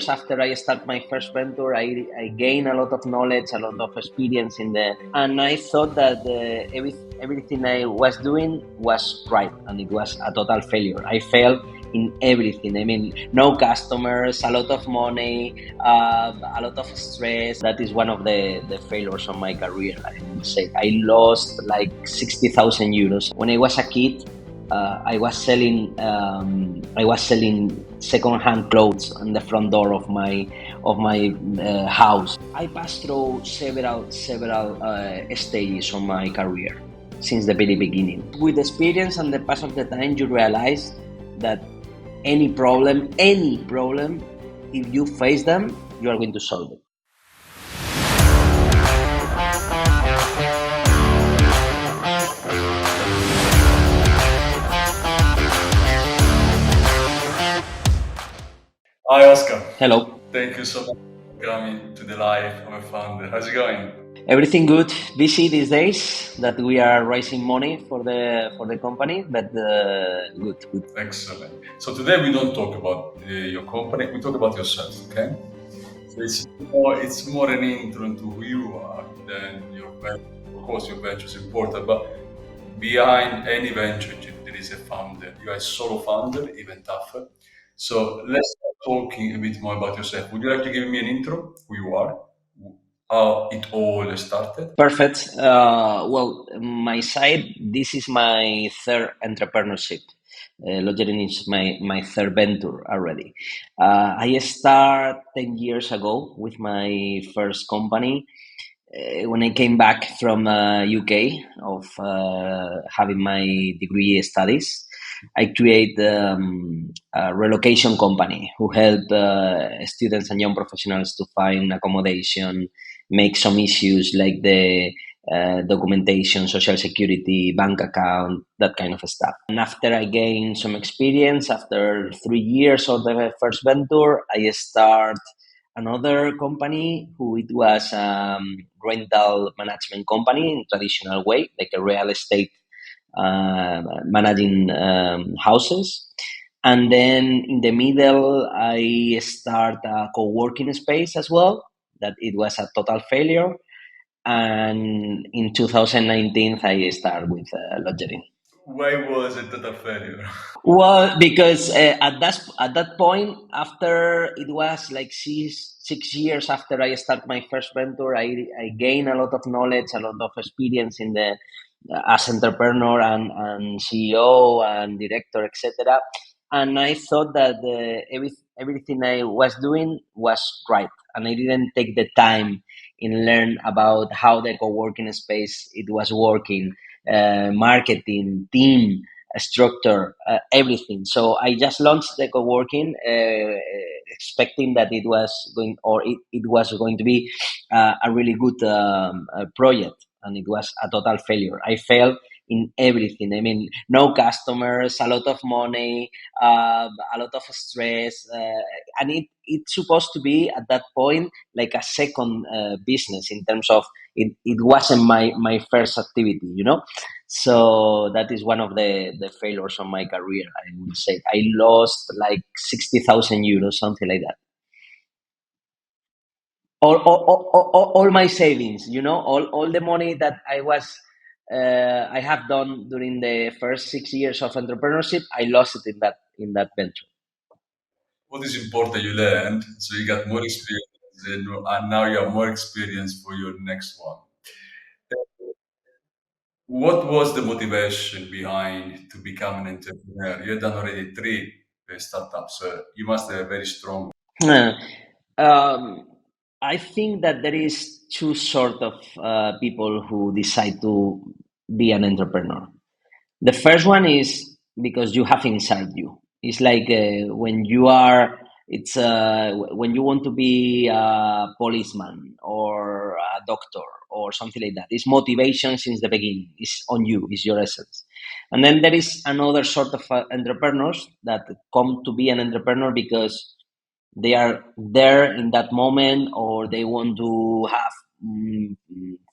years after I start my first venture, I gain a lot of knowledge, a lot of experience and I thought that everything I was doing was right, and it was a total failure. I failed in everything. I mean, no customers, a lot of money, a lot of stress. That is one of the failures of my career, I would say. I lost like 60,000 euros. When I was a kid, I was selling second-hand clothes on the front door of my house. I passed through several stages of my career since the very beginning. With experience and the pass of the time, you realize that any problem, if you face them, you are going to solve it. Hi, Oscar. Hello. Thank you so much for coming to the live of a founder. How's it going? Everything good. Busy these days that we are raising money for the company, but good. Excellent. So today we don't talk about your company. We talk about yourself. Okay. So it's more an intro into who you are than your venture. Of course, your venture is important, but behind any venture there is a founder. You are a solo founder, even tougher. So let's start talking a bit more about yourself. Would you like to give me an intro? Who you are? How it all started? Perfect. Well, my side, this is my third entrepreneurship. Lodgerin is my third venture already. I started 10 years ago with my first company. When I came back from UK of having my degree studies, I created a relocation company who helped students and young professionals to find accommodation, make some issues like the documentation, social security, bank account, that kind of stuff. And after I gained some experience, after 3 years of the first venture, I start another company who it was rental management company in traditional way, like a real estate managing houses. And then in the middle, I start a co-working space as well. That it was a total failure. And in 2019, I started with Lodgerin. Why was it total failure? Well, because at that point, after it was like 6 years after I start my first venture, I gain a lot of knowledge, a lot of experience as entrepreneur and CEO and director, etc. And I thought that everything I was doing was right, and I didn't take the time in learn about how the co-working space it was working, marketing, team structure, everything. So I just launched the co-working, expecting that it was going to be a really good project, and it was a total failure. I failed in everything. I mean, no customers, a lot of money, a lot of stress, and it's supposed to be at that point like a second business in terms of it wasn't my first activity, so that is one of the failures of my career, I would say. I lost like 60,000 euros, something like that. All my savings, all the money that I have done during the first 6 years of entrepreneurship, I lost it in that venture. What is important you learned, so you got more experience, and now you have more experience for your next one. What was the motivation behind to become an entrepreneur? You've done already three startups, so you must have a very strong. Uh, um, I think that there is two sort of people who decide to be an entrepreneur. The first one is because you have inside you. It's like when you want to be a policeman or a doctor or something like that. It's motivation since the beginning. It's on you. It's your essence. And then there is another sort of entrepreneurs that come to be an entrepreneur because they are there in that moment, or they want to have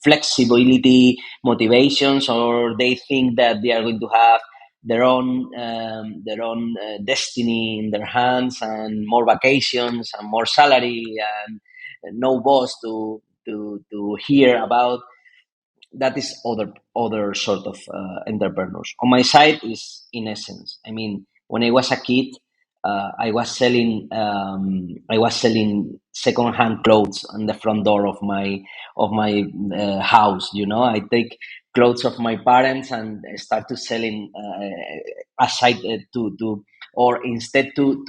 flexibility, motivations, or they think that they are going to have their own destiny in their hands, and more vacations and more salary, and no boss to hear about. That is other sort of entrepreneurs. On my side is, in essence, I mean, when I was a kid, I was selling secondhand clothes on the front door of my house. I take clothes of my parents and start to selling aside to or instead to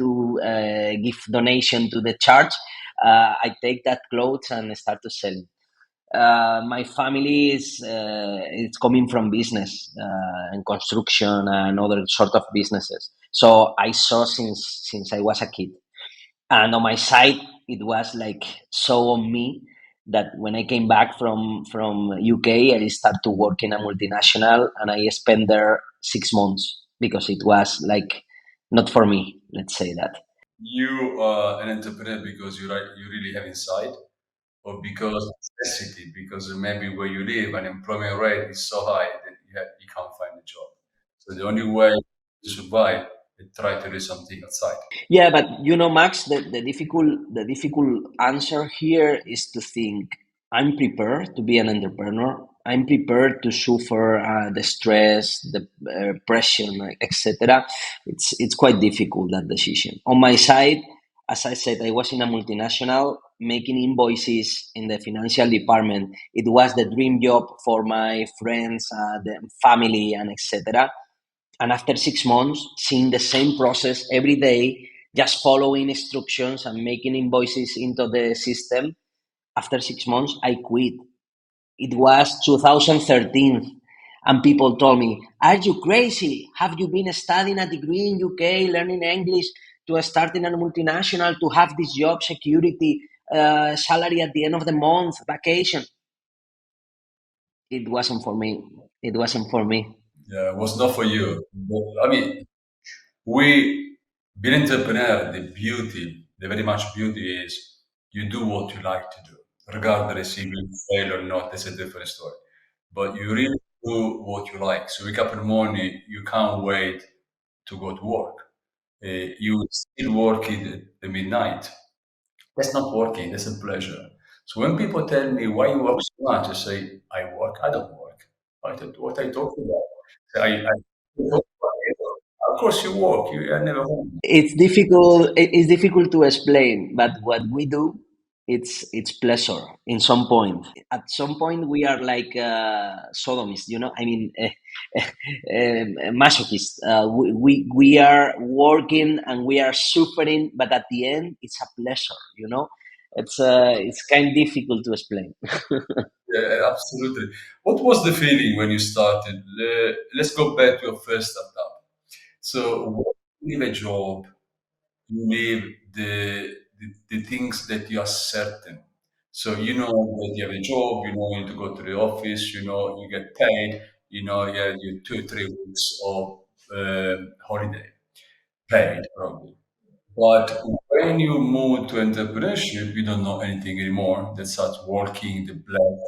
give donation to the church. I take that clothes and start to sell. My family is coming from business and construction and other sort of businesses. So I saw since I was a kid, and on my side it was like so on me that when I came back from UK, I started to work in a multinational, and I spent there 6 months because it was like not for me. Let's say that. You are an entrepreneur because you really have inside, or because of necessity, because maybe where you live, unemployment rate is so high that you can't find a job. So the only way to survive is try to do something outside. Yeah, but Max, the difficult answer here is to think I'm prepared to be an entrepreneur. I'm prepared to suffer the stress, the pressure, etc. It's quite difficult, that decision. On my side, as I said, I was in a multinational making invoices in the financial department. It was the dream job for my friends, the family, and etc. And after 6 months, seeing the same process every day, just following instructions and making invoices into the system, after 6 months, I quit. It was 2013. And people told me, "Are you crazy? Have you been studying a degree in UK, learning English, to start in a multinational, to have this job security, salary at the end of the month, vacation?" It wasn't for me. It wasn't for me. Yeah, it was not for you. But, I mean, we being entrepreneur, the very much beauty is you do what you like to do, regardless if you fail or not. That's a different story. But you really do what you like. So wake up in the morning, you can't wait to go to work. You still work at the midnight. That's not working. That's a pleasure. So when people tell me why you work so much, I say I work. I don't work. What I talking about? Of course you work. You are never home. It's difficult to explain, but what we do, it's pleasure in some point. At some point we are like sodomists, I mean, masochists. We are working and we are suffering, but at the end it's a pleasure. It's kind of difficult to explain. Yeah, absolutely. What was the feeling when you started? Let's go back to your first startup. So, you leave a job, you leave the things that you are certain. So, you know that you have a job, you know you need to go to the office, you know you get paid, you know you have your 2 or 3 weeks of holiday, paid probably. But when you move to entrepreneurship, you don't know anything anymore. That starts working the black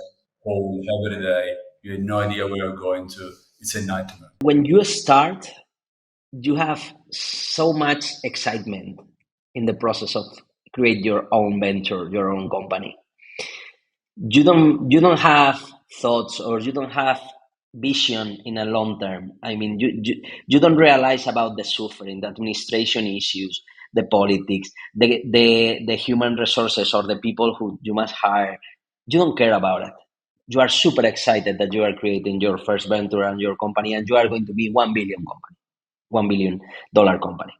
hole every day. You have no idea where you're going to. It's a nightmare. When you start, you have so much excitement in the process of create your own venture, your own company. You don't have thoughts, or you don't have vision in a long term. I mean, you don't realize about the suffering, the administration issues, the politics, the human resources, or the people who you must hire. You don't care about it. You are super excited that you are creating your first venture and your company, and you are going to be 1 billion company, $1 billion company.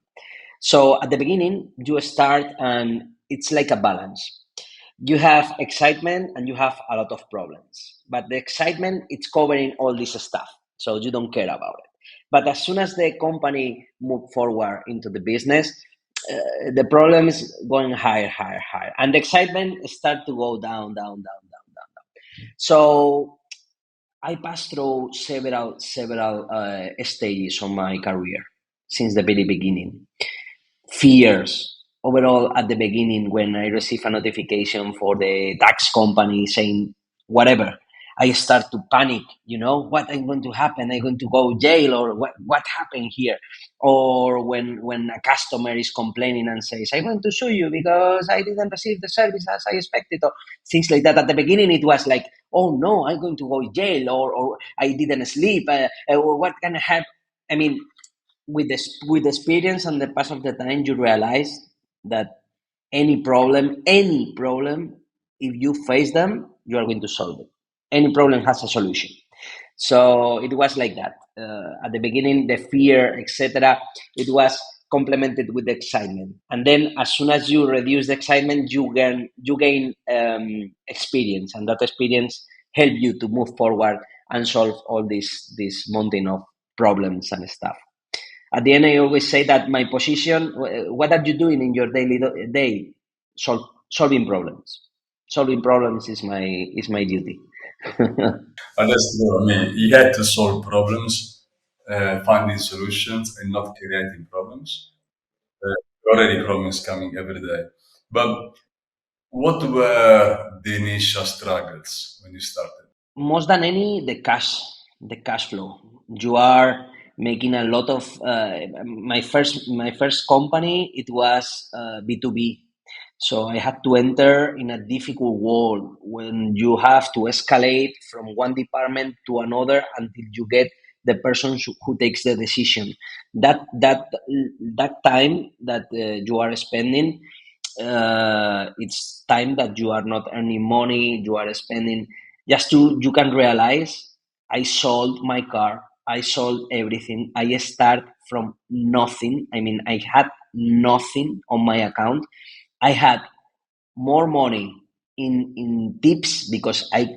So at the beginning, you start, and it's like a balance. You have excitement and you have a lot of problems, but the excitement, it's covering all this stuff, so you don't care about it. But as soon as the company move forward into the business, the problems going higher, higher, higher, and the excitement start to go down, down, down, down, down, down. So I passed through several stages on my career since the very beginning. Fears overall at the beginning when I receive a notification for the tax company saying whatever. I start to panic. What I'm going to happen? I'm going to go jail, or what happened here? Or when a customer is complaining and says, I'm going to sue you because I didn't receive the service as I expected, or things like that. At the beginning, it was like, oh no, I'm going to go jail, or I didn't sleep. What can happen? I mean, with experience and the pass of the time, you realize that any problem, if you face them, you are going to solve it. Any problem has a solution. So it was like that. At the beginning, the fear, etc., it was complemented with the excitement, and then as soon as you reduce the excitement, you gain experience, and that experience help you to move forward and solve all this mountain of problems and stuff. At the end, I always say that my position, what are you doing in your daily day? Solving problems. Solving problems is my duty. And that's true. I mean, you had to solve problems, finding solutions, and not creating problems. Already problems coming every day. But what were the initial struggles when you started? Most than any, the cash flow. You are making a lot of my first company, it was B2B. So I had to enter in a difficult world when you have to escalate from one department to another until you get the person who takes the decision. That time that you are spending, it's time that you are not earning money. You are spending just to you can realize, I sold my car, I sold everything, I start from nothing. I mean, I had nothing on my account. I had more money in tips because I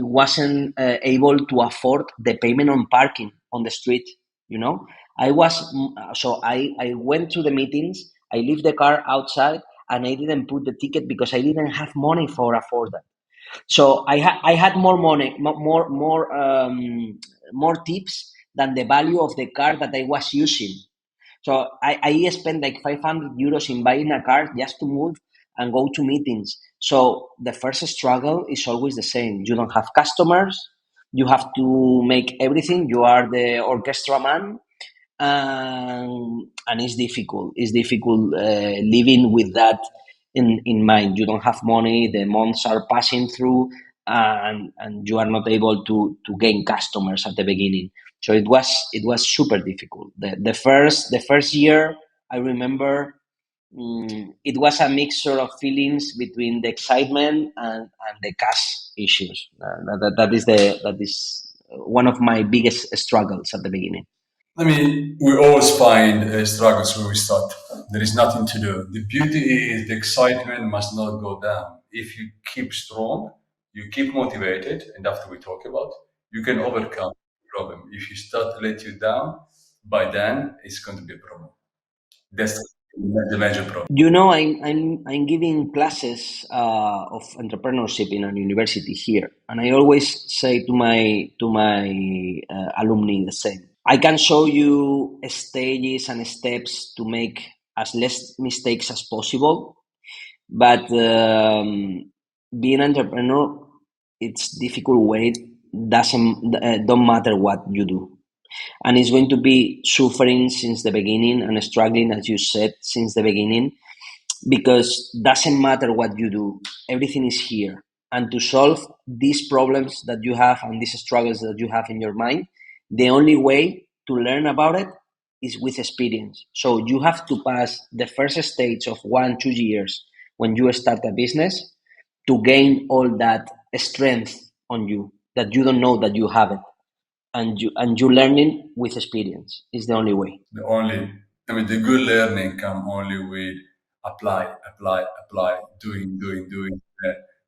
wasn't able to afford the payment on parking on the street. You know, I was so I went to the meetings. I leave the car outside, and I didn't put the ticket because I didn't have money for afford that. So I had more money, more tips than the value of the car that I was using. So I spent like 500 euros in buying a car just to move and go to meetings. So the first struggle is always the same. You don't have customers. You have to make everything. You are the orchestra man, and it's difficult. It's difficult living with that in mind. You don't have money. The months are passing through, and you are not able to gain customers at the beginning. So it was super difficult. The first year, I remember, it was a mixture of feelings between the excitement and the cash issues. That is one of my biggest struggles at the beginning. I mean, we always find struggles when we start. There is nothing to do. The beauty is the excitement must not go down. If you keep strong, you keep motivated, and after we talk about, you can overcome the problem. If you start to let you down, by then it's going to be a problem. That's the major problem. I'm giving classes of entrepreneurship in a university here, and I always say to my alumni the same. I can show you stages and steps to make as less mistakes as possible, but being an entrepreneur, it's difficult way. Doesn't don't matter what you do, and it's going to be suffering since the beginning and struggling, as you said, since the beginning, because doesn't matter what you do, everything is here. And to solve these problems that you have and these struggles that you have in your mind, the only way to learn about it is with experience. So you have to pass the first stage of 1-2 years when you start a business to gain all that strength on you that you don't know that you have it, and you learning with experience is the only way. The only, I mean, the good learning come only with apply, doing.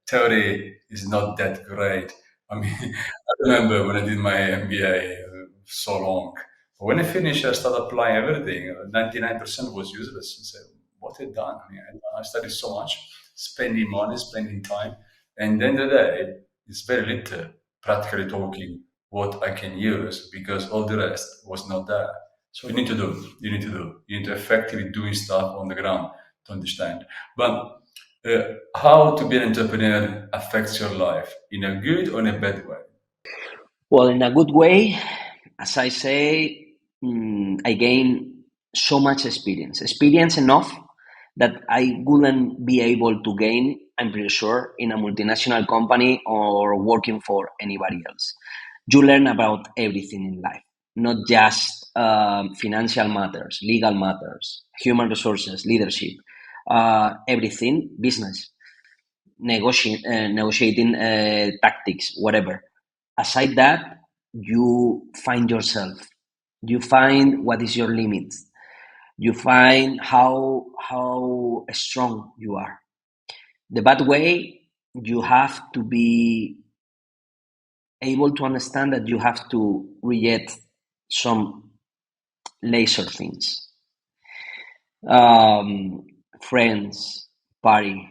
Theory is not that great. I mean, I remember when I did my MBA so long. But when I finished, I started applying everything. 99% was useless. I said, what have I done? I mean, I studied so much, spending money, spending time. And then the day, it's very little, practically talking, what I can use because all the rest was not there. So you need to effectively doing stuff on the ground to understand. But how to be an entrepreneur affects your life in a good or in a bad way. Well, in a good way, as I say, I gain so much experience. Experience enough that I wouldn't be able to gain, I'm pretty sure, in a multinational company or working for anybody else. You learn about everything in life, not just financial matters, legal matters, human resources, leadership, everything, business, negotiating tactics, whatever. Aside that, you find yourself. You find what is your limit. You find how strong you are. The bad way, you have to be able to understand that you have to reject some lesser things. Um, Friends, party,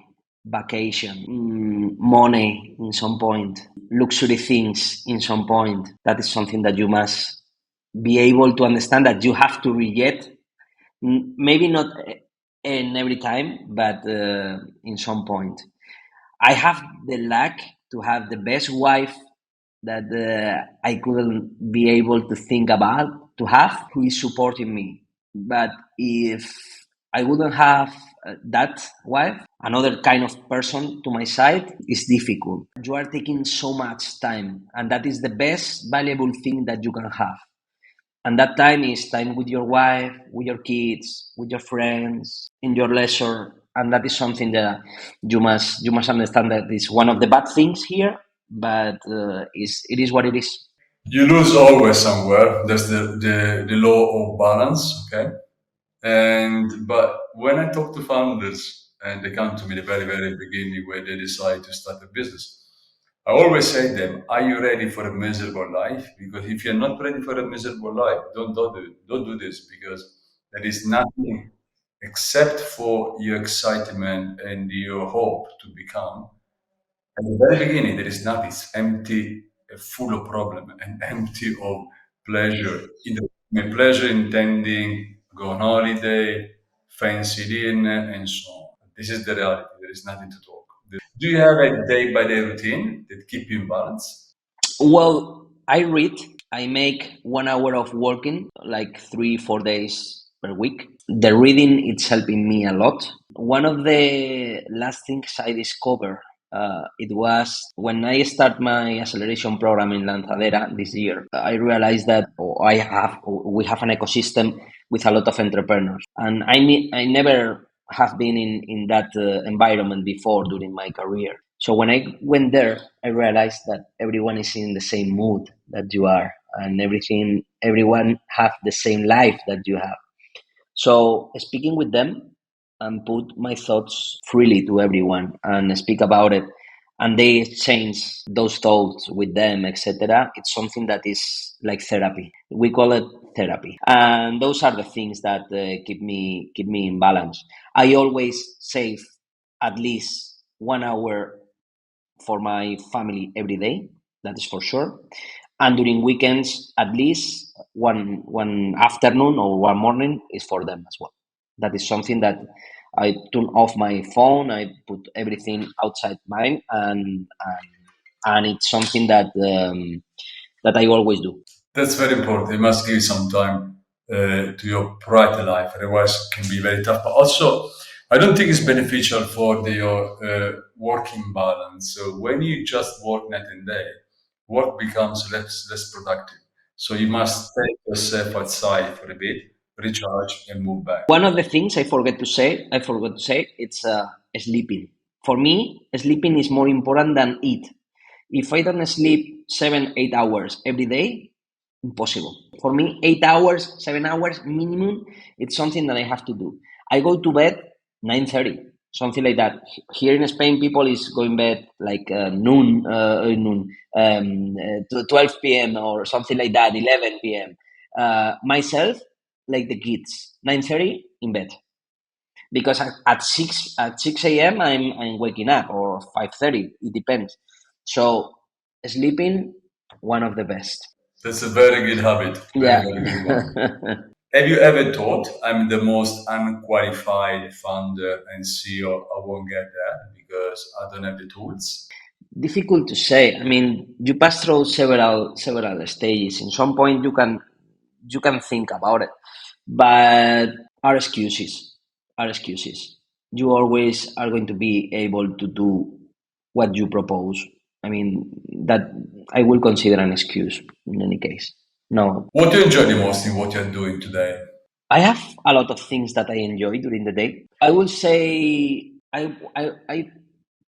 vacation, money in some point, luxury things in some point. That is something that you must be able to understand that you have to reject. Maybe not in every time, but in some point. I have the luck to have the best wife that I couldn't be able to think about to have, who is supporting me. But if I wouldn't have that wife, another kind of person to my side, is difficult. You are taking so much time, and that is the best valuable thing that you can have. And that time is time with your wife, with your kids, with your friends, in your leisure. And that is something that you must understand that is one of the bad things here, but it is what it is. You lose always somewhere. There's the law of balance, okay? And but when I talk to founders and they come to me the very, very beginning where they decide to start a business, I always say to them, are you ready for a miserable life? Because if you're not ready for a miserable life, don't do this because there is nothing except for your excitement and your hope to become. At the very beginning, there is nothing. It's empty, full of problem, and empty of pleasure. Pleasure intending go on holiday, fancy dinner, and so on. This is the reality. There is nothing to talk. Do you have a day-by-day routine that keep you in balance? Well, I read. I make 1 hour of working, like 3, 4 days per week. The reading it's helping me a lot. One of the last things I discovered, it was when I start my acceleration program in Lanzadera this year. I realized that we have an ecosystem with a lot of entrepreneurs, and I never have been in that environment before during my career. So when I went there, I realized that everyone is in the same mood that you are, and everyone have the same life that you have. So speaking with them and put my thoughts freely to everyone and speak about it, and they exchange those thoughts with them, etc. It's something that is like therapy. We call it therapy, and those are the things that keep me in balance. I always save at least 1 hour for my family every day. That is for sure. And during weekends, at least one afternoon or one morning is for them as well. That is something that I turn off my phone. I put everything outside mine, and it's something that I always do. That's very important. You must give some time to your private life, otherwise it can be very tough. But also, I don't think it's beneficial for your working balance. So when you just work night and day, work becomes less productive. So you must take yourself outside for a bit, recharge, and move back. One of the things I forgot to say, it's sleeping. For me, sleeping is more important than eat. If I don't sleep 7, 8 hours every day, impossible. For me, 8 hours, 7 hours minimum, it's something that I have to do. I go to bed 9:30, something like that. Here in Spain, people is going bed like noon, 12 p.m. or something like that, 11 p.m. Myself, like the kids, 9:30 in bed because at six a.m. I'm waking up or 5:30. It depends. So sleeping, one of the best. That's a very good habit, very, Yeah. very good one. Have you ever thought I'm the most unqualified founder and CEO? I won't get there because I don't have the tools. Difficult to say. I mean, you pass through several stages. In some point, you can think about it, but are excuses. Are excuses. You always are going to be able to do what you propose. I mean, that I will consider an excuse in any case. No, What do you enjoy the most in what you're doing today? I have a lot of things that I enjoy during the day. I will say I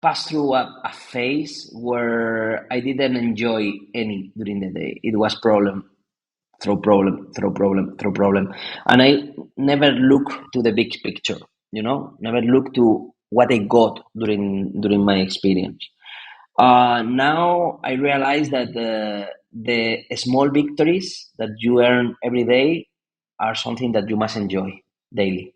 passed through a phase where I didn't enjoy any during the day. It was problem, throw problem, throw problem, throw problem. And I never look to the big picture, never look to what I got during my experience. Now I realize that the small victories that you earn every day are something that you must enjoy daily.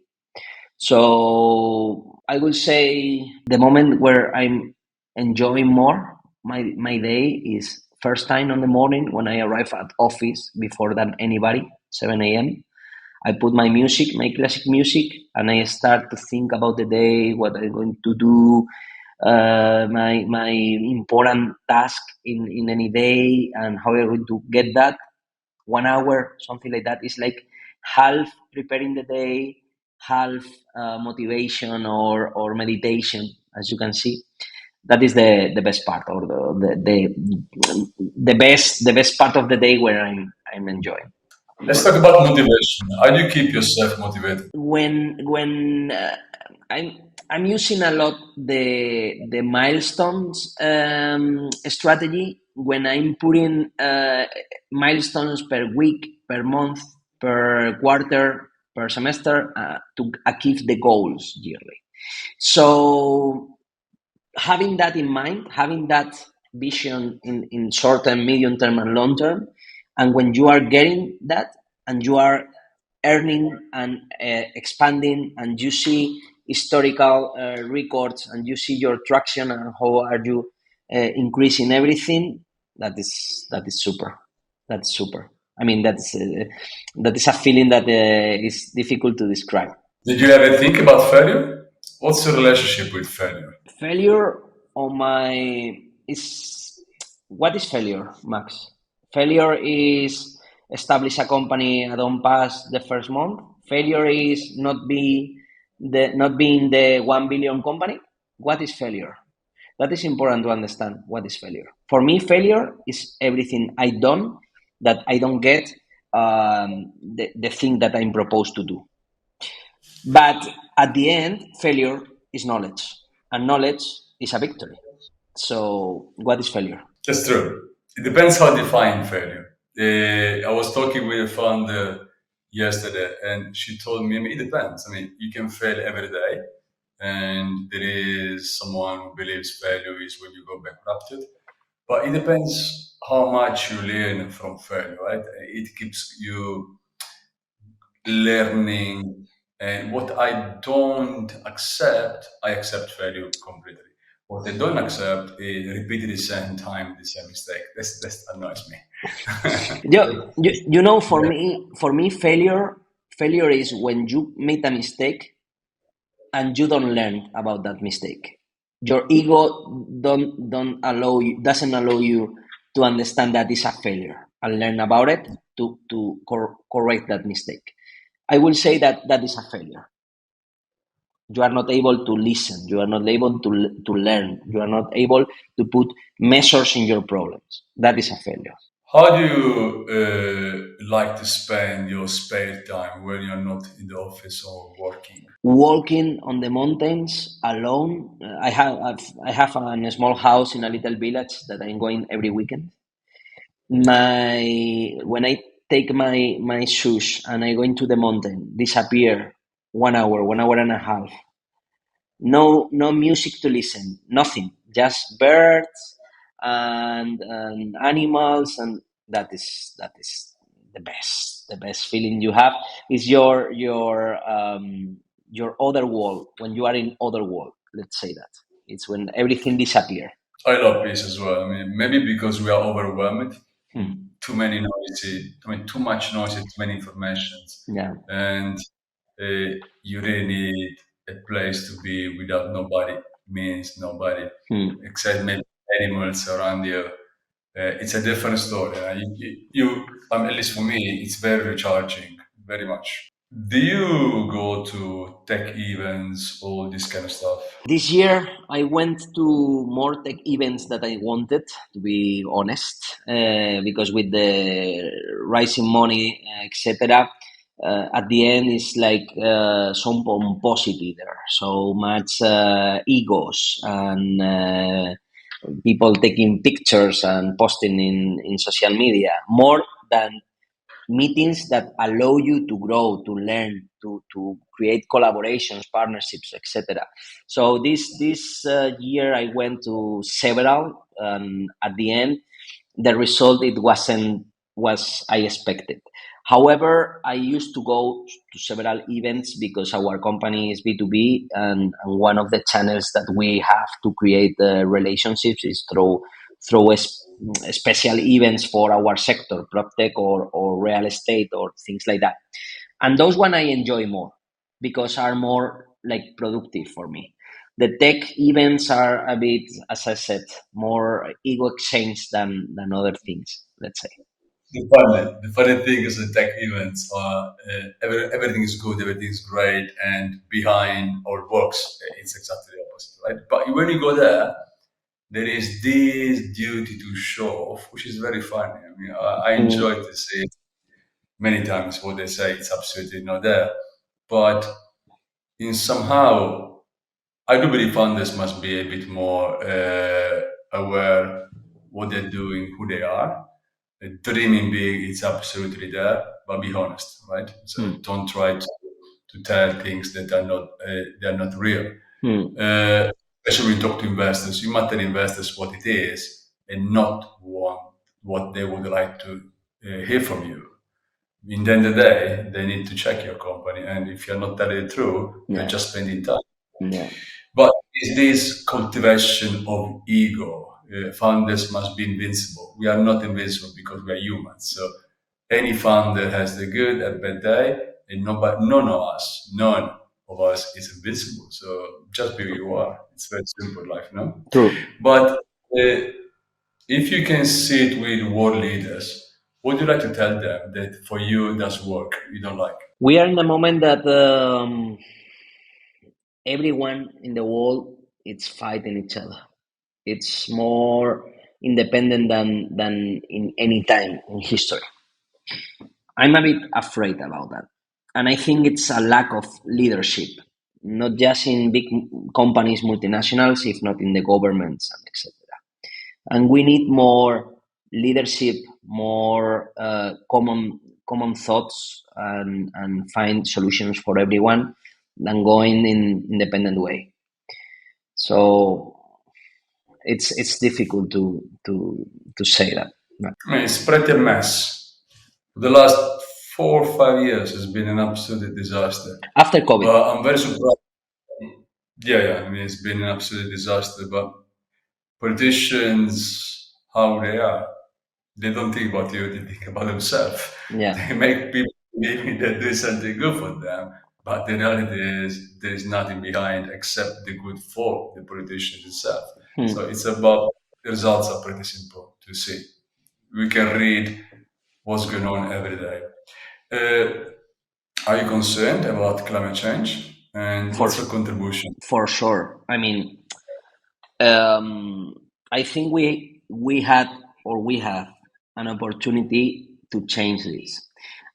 So I will say the moment where I'm enjoying more my day is first time on the morning when I arrive at office before than anybody, 7 a.m. I put my music, my classic music, and I start to think about the day, what I'm going to do, my important task in any day, and how I'm going to get that. 1 hour, something like that, is like half preparing the day, half motivation or meditation, as you can see. That is the best part, or the best part of the day where I'm enjoying. Let's talk about motivation. How do you keep yourself motivated? When I'm using a lot the milestones strategy. When I'm putting milestones per week, per month, per quarter, per semester, to achieve the goals yearly. So having that in mind, having that vision in short term, medium term, and long term, and when you are getting that and you are earning and expanding, and you see historical records, and you see your traction and how are you increasing everything, that is super. That's super. I mean, that is a feeling that is difficult to describe. Did you ever think about failure? What's your relationship with failure? Failure on my is what is failure, Max? Failure is establish a company and don't pass the first month. Failure is not being the 1 billion company. What is failure? That is important to understand. What is failure? For me, failure is everything I done that I don't get the thing that I'm proposed to do. But at the end, failure is knowledge, and knowledge is a victory. So, what is failure? That's true. It depends how you define failure. I was talking with a founder yesterday, and she told me, I mean, it depends. I mean, you can fail every day, and there is someone who believes failure is when you go bankrupted. But it depends how much you learn from failure, right? It keeps you learning. And what I don't accept, I accept failure completely. What I don't accept is repeating the same time the same mistake. That annoys me. For me, failure is when you made a mistake and you don't learn about that mistake. Your ego doesn't allow you to understand that it's a failure and learn about it to correct that mistake. I will say that is a failure. You are not able to listen. You are not able to learn. You are not able to put measures in your problems. That is a failure. How do you like to spend your spare time when you're not in the office or working? Walking on the mountains alone. I have a small house in a little village that I'm going every weekend. When I take my shoes and I go into the mountain, disappear 1 hour, 1 hour and a half. No music to listen, nothing, just birds and animals, and that is the best feeling you have is your other world, when you are in other world, let's say that. It's when everything disappear. I love peace as well. I mean, maybe because we are overwhelmed, Hmm. too many noisy, I mean, too much noise, too many informations, Yeah. and you really need a place to be without nobody, means nobody, Hmm. except maybe animals around you, it's a different story. At least for me, it's very recharging, very much. Do you go to tech events, all this kind of stuff? This year, I went to more tech events that I wanted, to be honest, because with the rising money, etc., at the end, it's like some pomposity there, so much egos and people taking pictures and posting in social media more than meetings that allow you to grow, to learn, to create collaborations, partnerships, etc. So this year I went to several, and at the end, the result it wasn't was I expected. However, I used to go to several events because our company is B2B, and one of the channels that we have to create relationships is through special events for our sector, prop tech or real estate or things like that. And those one I enjoy more because are more like productive for me. The tech events are a bit, as I said, more ego exchange than other things, let's say. The funny thing is the tech events are everything is good, everything is great, and behind our works, it's exactly the opposite, right? But when you go there is this duty to show off, which is very funny. I mean, I Mm, enjoy to see it many times. What they say, it's absolutely not there, but in somehow, I do believe founders must be a bit more aware what they're doing, who they are. Dreaming big, it's absolutely there, but be honest, right? So mm, don't try to tell things that are not real. mm. Uh, Especially when you talk to investors, you might tell investors what it is and not what they would like to hear from you. In the end of the day, they need to check your company, and if you're not telling the truth, you're Yeah, just spending time. yeah. But is this cultivation of ego? Founders must be invincible. We are not invincible because we are humans. So any founder has the good and bad day, and none of us is invincible. So just be who you are. It's very simple life, no? True. But if you can sit with world leaders, what do you like to tell them that for you does work, you don't like? We are in the moment that everyone in the world is fighting each other. It's more independent than in any time in history. I'm a bit afraid about that. And I think it's a lack of leadership, not just in big companies, multinationals, if not in the governments and etc. And we need more leadership, more common thoughts, and find solutions for everyone than going in independent way. So it's difficult to say that. I mean, it's pretty a mess. The last 4 or 5 years has been an absolute disaster. After COVID, But I'm very surprised. Yeah. I mean, it's been an absolute disaster. But politicians, how they are, they don't think about you, they think about themselves. yeah. They make people believe that there's something good for them. But the reality is, there is nothing behind except the good for the politicians itself. Hmm. So it's about the results are pretty simple to see. We can read what's going on every day. Uh, are you concerned about climate change? And For what's your contribution? for sure. I mean, um, I think we had or we have an opportunity to change this,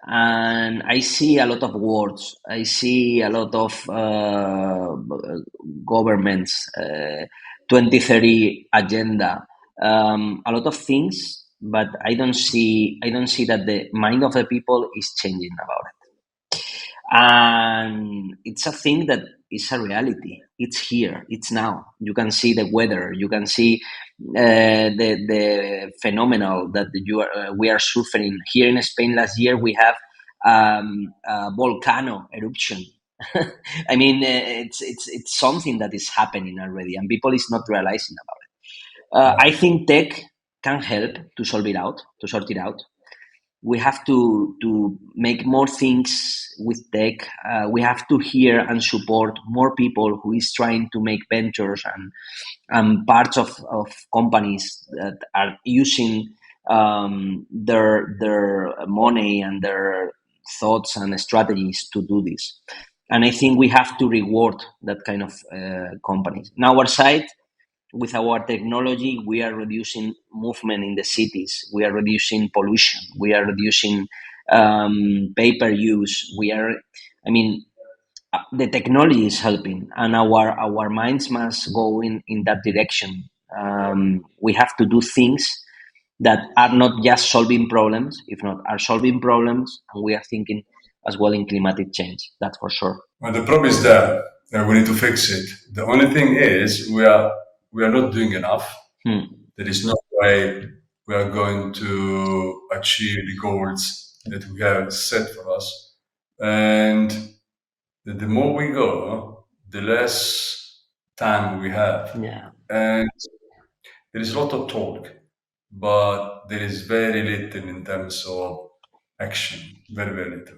and I see a lot of words. I see a lot of governments, 2030 agenda, a lot of things, but I don't see that the mind of the people is changing about it. And it's a thing that is a reality. It's here, it's now. You can see the weather, you can see the phenomenal that we are suffering here in Spain. Last year we have a volcano eruption. I mean, it's something that is happening already and people is not realizing about it. I think tech can help to solve it out, to sort it out. We have to make more things with tech. We have to hear and support more people who is trying to make ventures and parts of companies that are using their money and their thoughts and strategies to do this. And I think we have to reward that kind of companies. On our side, with our technology, we are reducing movement in the cities. We are reducing pollution. We are reducing paper use. I mean, the technology is helping, and our minds must go in that direction. We have to do things that are not just solving problems, if not are solving problems, and we are thinking as well in climatic change. That's for sure. Well, the problem is there. We need to fix it. The only thing is we are not doing enough. Hmm. There is no way we are going to achieve the goals that we have set for us. And the more we go, the less time we have. Yeah. And there is a lot of talk, but there is very little in terms of action. Very, very little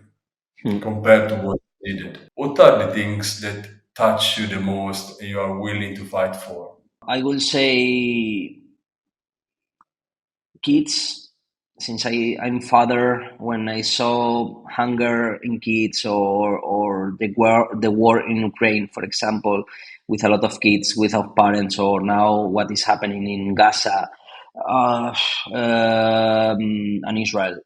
Hmm. compared to what needed. What are the things that touch you the most and you are willing to fight for? I will say kids, since I'm father. When I saw hunger in kids, or the war in Ukraine, for example, with a lot of kids without parents, or now what is happening in Gaza, uh, and Israel.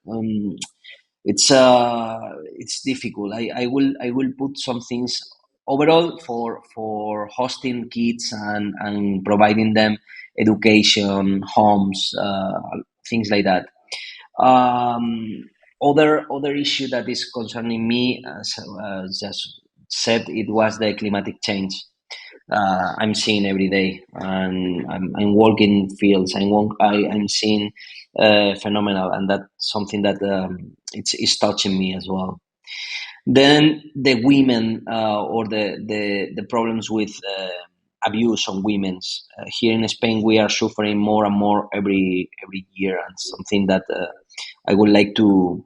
It's difficult. I will put some things overall for hosting kids and providing them education, homes, things like that. Other issue that is concerning me, as just said, it was the climatic change. I'm seeing every day, and I'm working fields. I'm seeing phenomenal, and that's something that it's touching me as well. Then the women, or the problems with abuse on women's, here in Spain, we are suffering more and more every year, and something that I would like to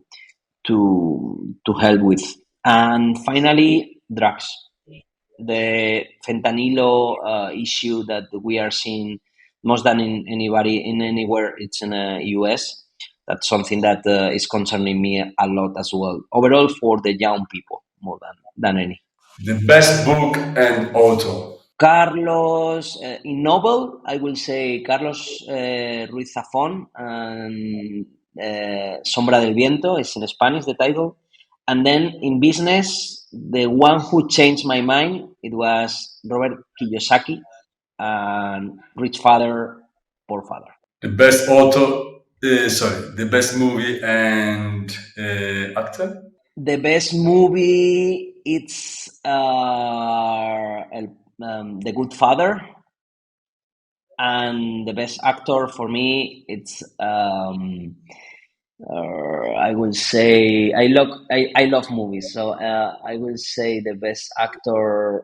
help with. And finally, drugs, the fentanyl issue that we are seeing most than in anybody in anywhere. It's in the US. That's something that is concerning me a lot as well. Overall, for the young people more than any. The best book and author. Carlos, in novel, I will say Carlos Ruiz Zafón and Sombra del Viento is in Spanish, the title. And then in business, the one who changed my mind, it was Robert Kiyosaki and Rich Father, Poor Father. The best author, sorry, the best movie and actor. The best movie, it's The Good Father, and the best actor for me, it's I will say I love movies, so I will say the best actor,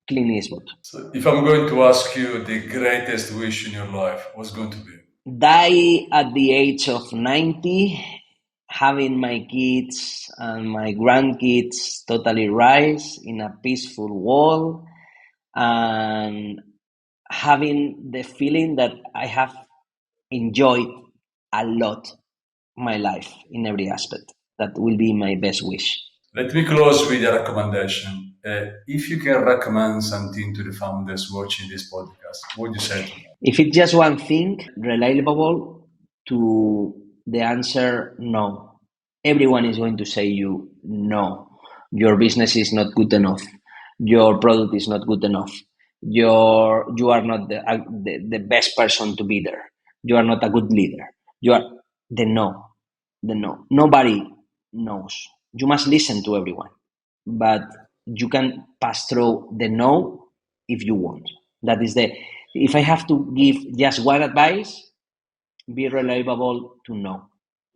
Clint Eastwood. So if I'm going to ask you the greatest wish in your life, what's going to be? Die at the age of 90, having my kids and my grandkids totally rise in a peaceful world, and having the feeling that I have enjoyed a lot my life in every aspect. That will be my best wish. Let me close with a recommendation. If you can recommend something to the founders watching this podcast, what would you say to them? If it's just one thing, reliable to the answer, no. Everyone is going to say you no. Your business is not good enough. Your product is not good enough. You are not the best person to be there. You are not a good leader. You are the no. The no. Nobody knows. You must listen to everyone, but you can pass through the no if you want. That is the. If I have to give just one advice, be reliable to know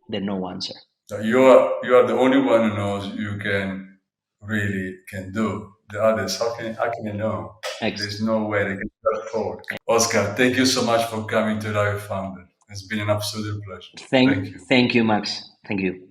the no answer. So you are the only one who knows you can really can do. The others, how can you know? Ex- There's no way they can talk. Oscar, thank you so much for coming to Live Founder. It's been an absolute pleasure. Thank you. Thank you, Max. Thank you.